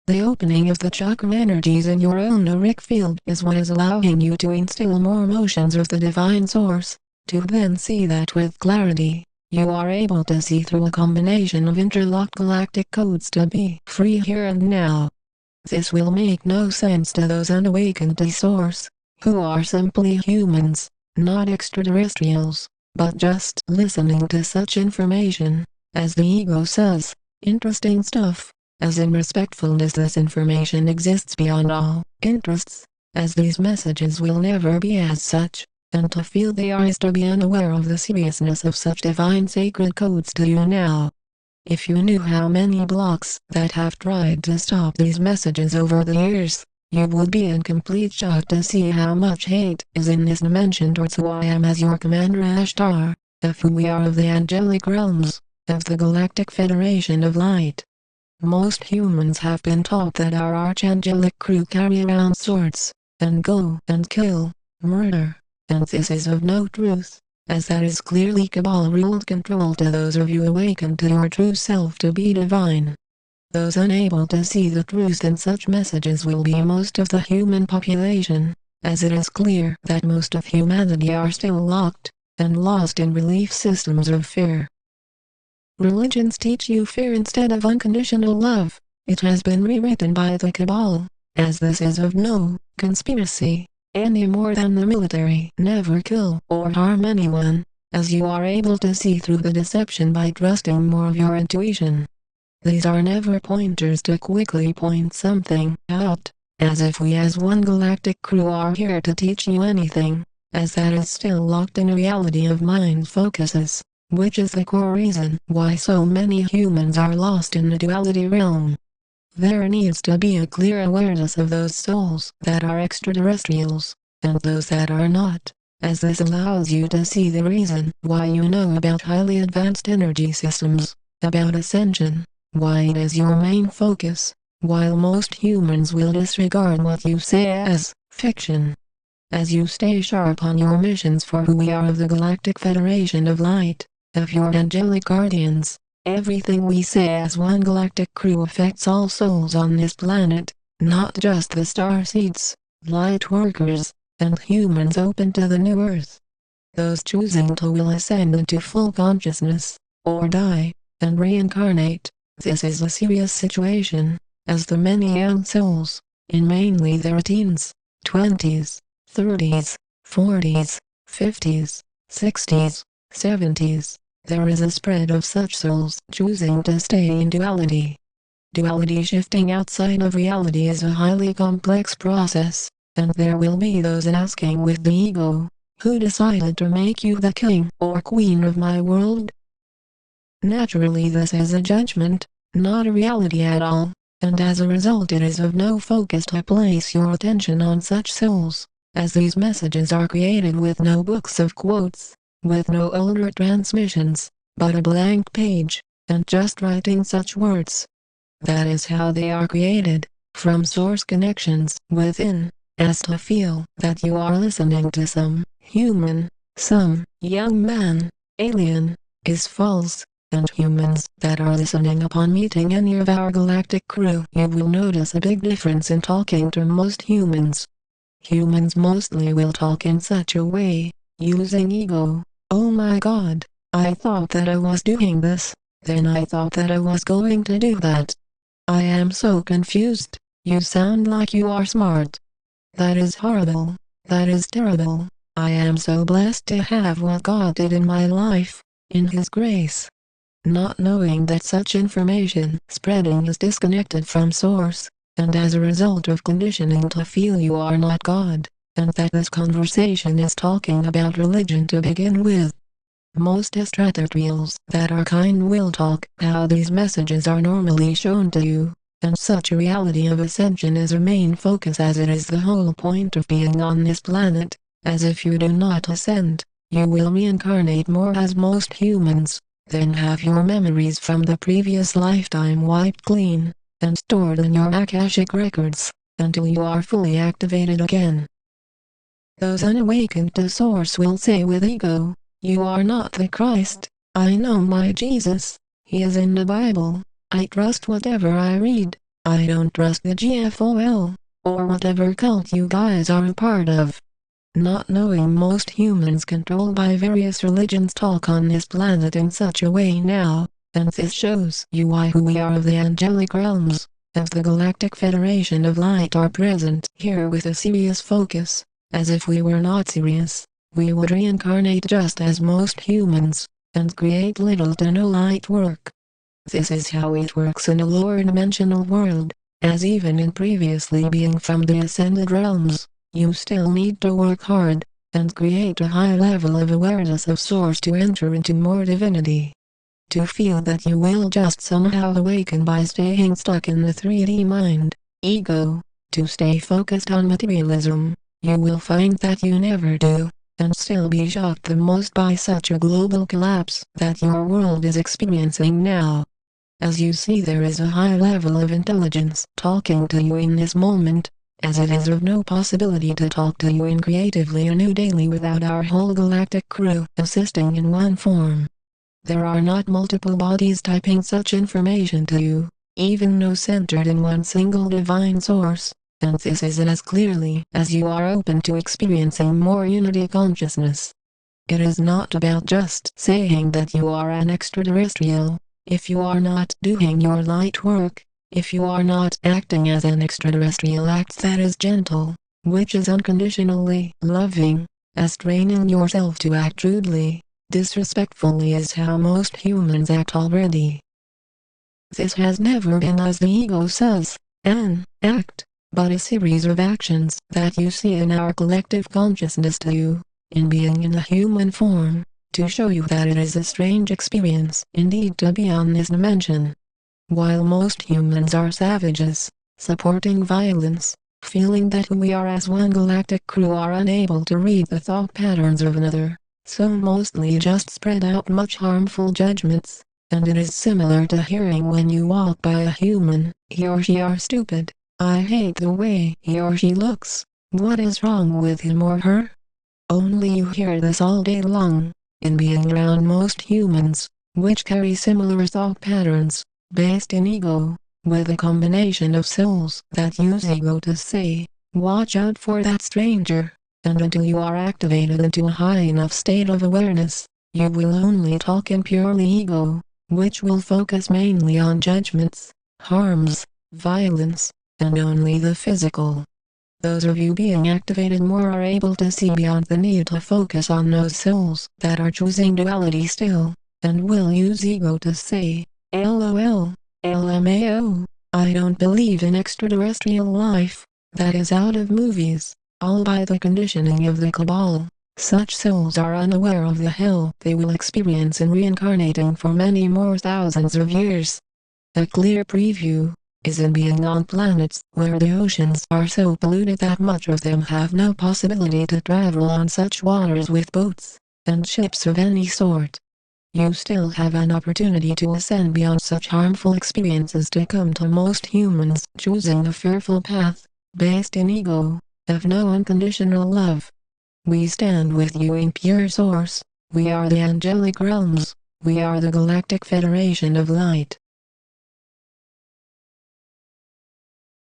The opening of the chakra energies in your own auric field is what is allowing you to instill more motions of the divine source, to then see that with clarity. You are able to see through a combination of interlocked galactic codes to be free here and now. This will make no sense to those unawakened to Source, who are simply humans, not extraterrestrials, but just listening to such information, as the ego says, interesting stuff, as in respectfulness. This information exists beyond all interests, as these messages will never be as such. And to feel they are is to be unaware of the seriousness of such divine sacred codes to you now. If you knew how many blocks that have tried to stop these messages over the years, you would be in complete shock to see how much hate is in this dimension towards who I am as your Commander Ashtar, of who we are of the angelic realms, of the Galactic Federation of Light. Most humans have been taught that our Arch Angelic crew carry around swords, and go and kill, murder. And this is of no truth, as that is clearly Cabal-ruled control to those of you awakened to your true self to be divine. Those unable to see the truth in such messages will be most of the human population, as it is clear that most of humanity are still locked and lost in belief systems of fear. Religions teach you fear instead of unconditional love. It has been rewritten by the Cabal, as this is of no conspiracy. Any more than the military never kill or harm anyone, as you are able to see through the deception by trusting more of your intuition. These are never pointers to quickly point something out, as if we as one galactic crew are here to teach you anything, as that is still locked in a reality of mind focuses, which is the core reason why so many humans are lost in the duality realm. There needs to be a clear awareness of those souls that are extraterrestrials, and those that are not, as this allows you to see the reason why you know about highly advanced energy systems, about ascension, why it is your main focus, while most humans will disregard what you say as fiction. As you stay sharp on your missions for who we are of the Galactic Federation of Light, of your angelic guardians, everything we say as one galactic crew affects all souls on this planet, not just the starseeds, light workers, and humans open to the new earth. Those choosing to will ascend into full consciousness, or die, and reincarnate. This is a serious situation, as the many young souls, in mainly their teens, 20s, 30s, 40s, 50s, 60s, 70s, there is a spread of such souls choosing to stay in duality. Duality shifting outside of reality is a highly complex process, and there will be those asking with the ego, who decided to make you the king or queen of my world? Naturally this is a judgment, not a reality at all, and as a result it is of no focus to place your attention on such souls, as these messages are created with no books of quotes, with no older transmissions, but a blank page, and just writing such words. That is how they are created, from source connections within, as to feel that you are listening to some human, some young man, alien, is false, and humans that are listening upon meeting any of our galactic crew, you will notice a big difference in talking to most humans. Humans mostly will talk in such a way, using ego. Oh my God, I thought that I was doing this, then I thought that I was going to do that. I am so confused. You sound like you are smart. That is horrible. That is terrible. I am so blessed to have what God did in my life, in His grace. Not knowing that such information spreading is disconnected from source, and as a result of conditioning to feel you are not God, and that this conversation is talking about religion to begin with. Most extraterrestrials that are kind will talk how these messages are normally shown to you, and such a reality of ascension is a main focus as it is the whole point of being on this planet, as if you do not ascend, you will reincarnate more as most humans, then have your memories from the previous lifetime wiped clean, and stored in your Akashic records, until you are fully activated again. Those unawakened to source will say with ego, you are not the Christ. I know my Jesus. He is in the Bible. I trust whatever I read. I don't trust the GFOL, or whatever cult you guys are a part of. Not knowing most humans controlled by various religions talk on this planet in such a way now, and this shows you why who we are of the angelic realms, of the Galactic Federation of Light are present here with a serious focus, as if we were not serious, we would reincarnate just as most humans, and create little to no light work. This is how it works in a lower dimensional world, as even in previously being from the ascended realms, you still need to work hard, and create a high level of awareness of source to enter into more divinity. To feel that you will just somehow awaken by staying stuck in the 3D mind, ego, to stay focused on materialism, you will find that you never do, and still be shocked the most by such a global collapse that your world is experiencing now. As you see, there is a high level of intelligence talking to you in this moment, as it is of no possibility to talk to you in creatively anew daily without our whole galactic crew assisting in one form. There are not multiple bodies typing such information to you, even though centered in one single divine source, and this is as clearly as you are open to experiencing more unity consciousness. It is not about just saying that you are an extraterrestrial. If you are not doing your light work, if you are not acting as an extraterrestrial act that is gentle, which is unconditionally loving, as training yourself to act rudely, disrespectfully is how most humans act already. This has never been, as the ego says, an act, but a series of actions that you see in our collective consciousness to you, in being in a human form, to show you that it is a strange experience indeed to be on this dimension. While most humans are savages, supporting violence, feeling that who we are as one galactic crew are unable to read the thought patterns of another, so mostly just spread out much harmful judgments, and it is similar to hearing when you walk by a human, he or she are stupid, I hate the way he or she looks, what is wrong with him or her? Only you hear this all day long, in being around most humans, which carry similar thought patterns, based in ego, with a combination of souls that use ego to say, watch out for that stranger, and until you are activated into a high enough state of awareness, you will only talk in purely ego, which will focus mainly on judgments, harms, violence, and only the physical. Those of you being activated more are able to see beyond the need to focus on those souls that are choosing duality still, and will use ego to say, LOL, LMAO, I don't believe in extraterrestrial life, that is out of movies, all by the conditioning of the Cabal. Such souls are unaware of the hell they will experience in reincarnating for many more thousands of years. A clear preview is in being on planets where the oceans are so polluted that much of them have no possibility to travel on such waters with boats and ships of any sort. You still have an opportunity to ascend beyond such harmful experiences to come to most humans choosing the fearful path, based in ego, of no unconditional love. We stand with you in pure source, we are the angelic realms, we are the Galactic Federation of Light.